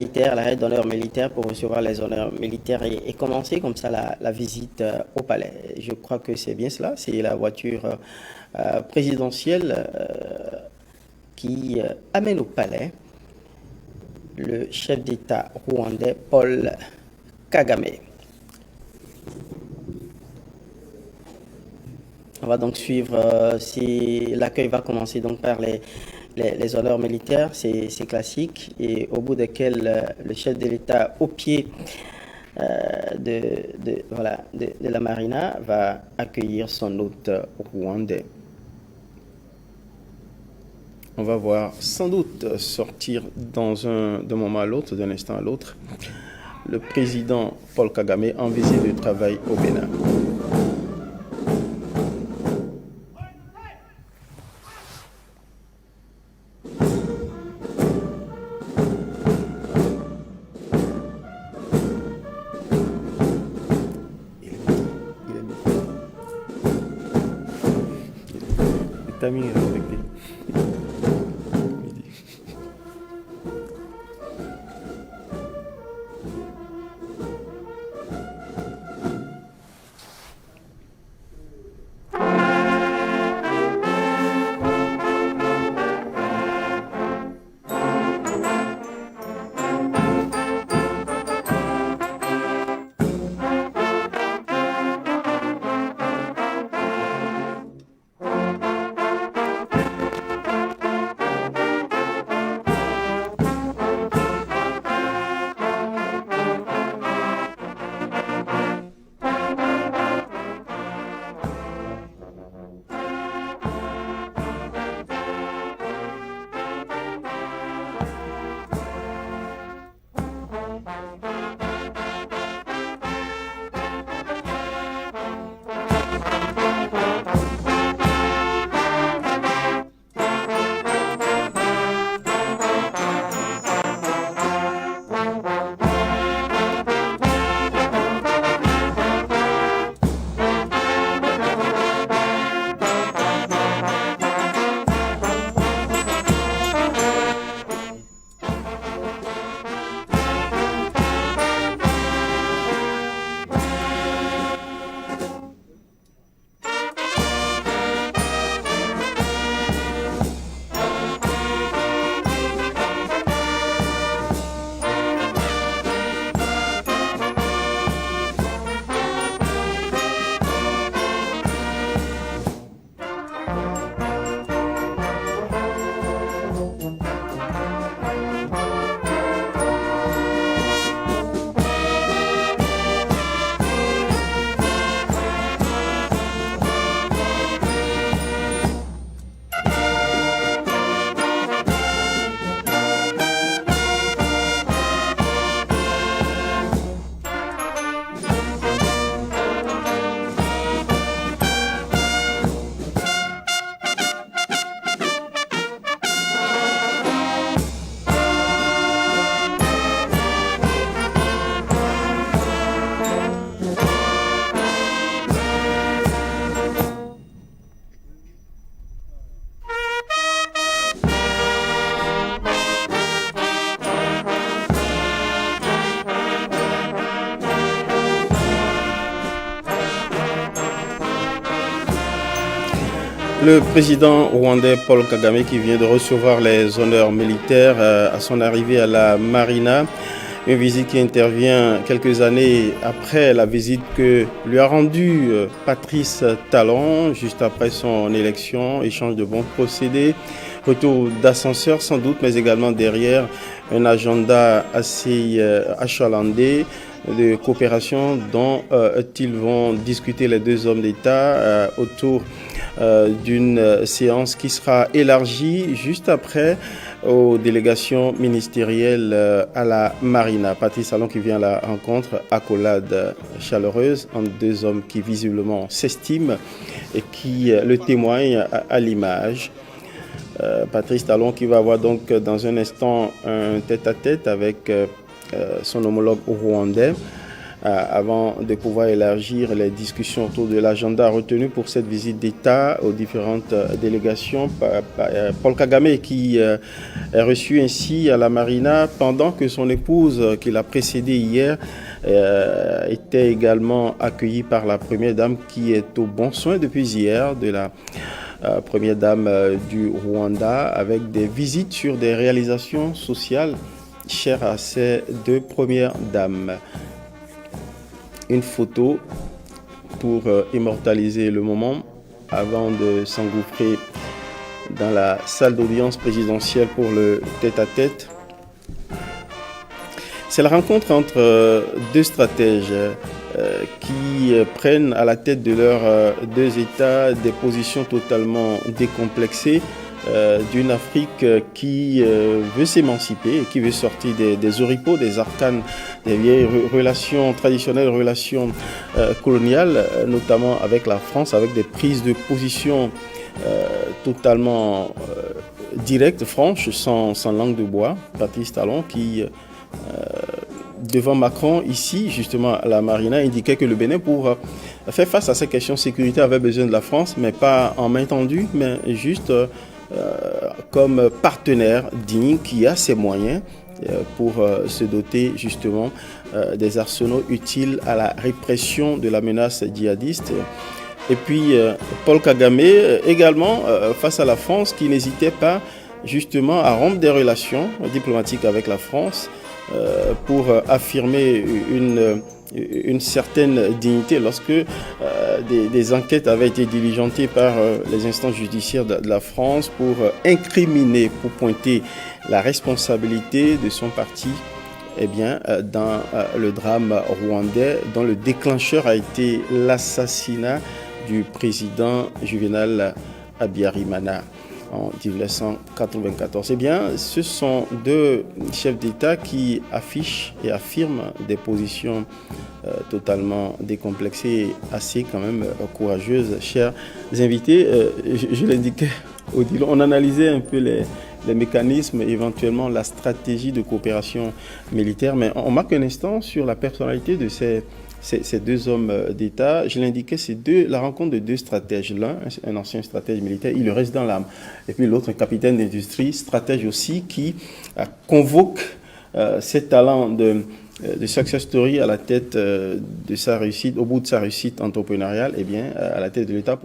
militaire, l'arrêt d'honneur militaire pour recevoir les honneurs militaires et commencer comme ça la visite au palais. Je crois que c'est bien cela, c'est la voiture présidentielle qui amène au palais le chef d'État rwandais Paul Kagame. On va donc suivre, si l'accueil va commencer donc par les honneurs militaires, c'est classique, et au bout desquels le chef de l'État au pied de la marina va accueillir son hôte rwandais. On va voir sans doute sortir d'un moment à l'autre, d'un instant à l'autre, le président Paul Kagame en visite de travail au Bénin. Le timing est respecté. Le président rwandais Paul Kagame qui vient de recevoir les honneurs militaires à son arrivée à la marina, une visite qui intervient quelques années après la visite que lui a rendue Patrice Talon juste après son élection, échange de bons procédés, retour d'ascenseur sans doute, mais également derrière un agenda assez achalandé de coopération dont ils vont discuter les deux hommes d'État autour d'une séance qui sera élargie juste après aux délégations ministérielles à la marina. Patrice Talon qui vient à la rencontre, accolade chaleureuse entre deux hommes qui visiblement s'estiment et qui le témoignent à l'image. Patrice Talon qui va avoir donc dans un instant un tête-à-tête avec son homologue rwandais. avant de pouvoir élargir les discussions autour de l'agenda retenu pour cette visite d'État aux différentes délégations. Paul Kagame qui est reçu ainsi à la Marina pendant que son épouse, qui l'a précédé hier, était également accueillie par la première dame qui est au bon soin depuis hier de la première dame du Rwanda, avec des visites sur des réalisations sociales chères à ces deux premières dames. Une photo pour immortaliser le moment avant de s'engouffrer dans la salle d'audience présidentielle pour le tête-à-tête. C'est la rencontre entre deux stratèges qui prennent à la tête de leurs deux États des positions totalement décomplexées d'une Afrique qui veut s'émanciper et qui veut sortir des oripeaux, des arcanes, des vieilles relations traditionnelles, relations coloniales, notamment avec la France, avec des prises de position totalement directes, franches, sans langue de bois. Patrice Talon qui devant Macron, ici, justement, à la Marina, indiquait que le Bénin, pour faire face à ces questions de sécurité, avait besoin de la France, mais pas en main tendue, mais juste comme partenaire digne qui a ses moyens pour se doter, justement, des arsenaux utiles à la répression de la menace djihadiste. Et puis, Paul Kagame, également, face à la France, qui n'hésitait pas, justement, à rompre des relations diplomatiques avec la France, pour affirmer une certaine dignité lorsque des enquêtes avaient été diligentées par les instances judiciaires de la France pour incriminer, pour pointer la responsabilité de son parti dans le drame rwandais, dont le déclencheur a été l'assassinat du président Juvenal Habyarimana en 1994. Ce sont deux chefs d'État qui affichent et affirment des positions totalement décomplexées et assez quand même courageuses. Chers invités, je l'indiquais, Odile, on analysait un peu les mécanismes, éventuellement la stratégie de coopération militaire, mais on marque un instant sur la personnalité de ces deux hommes d'État. Je l'indiquais, c'est la rencontre de deux stratèges. L'un, un ancien stratège militaire, il le reste dans l'âme. Et puis l'autre, un capitaine d'industrie, stratège aussi, qui convoque ses talents de success story à la tête de sa réussite, au bout de sa réussite entrepreneuriale, à la tête de l'État.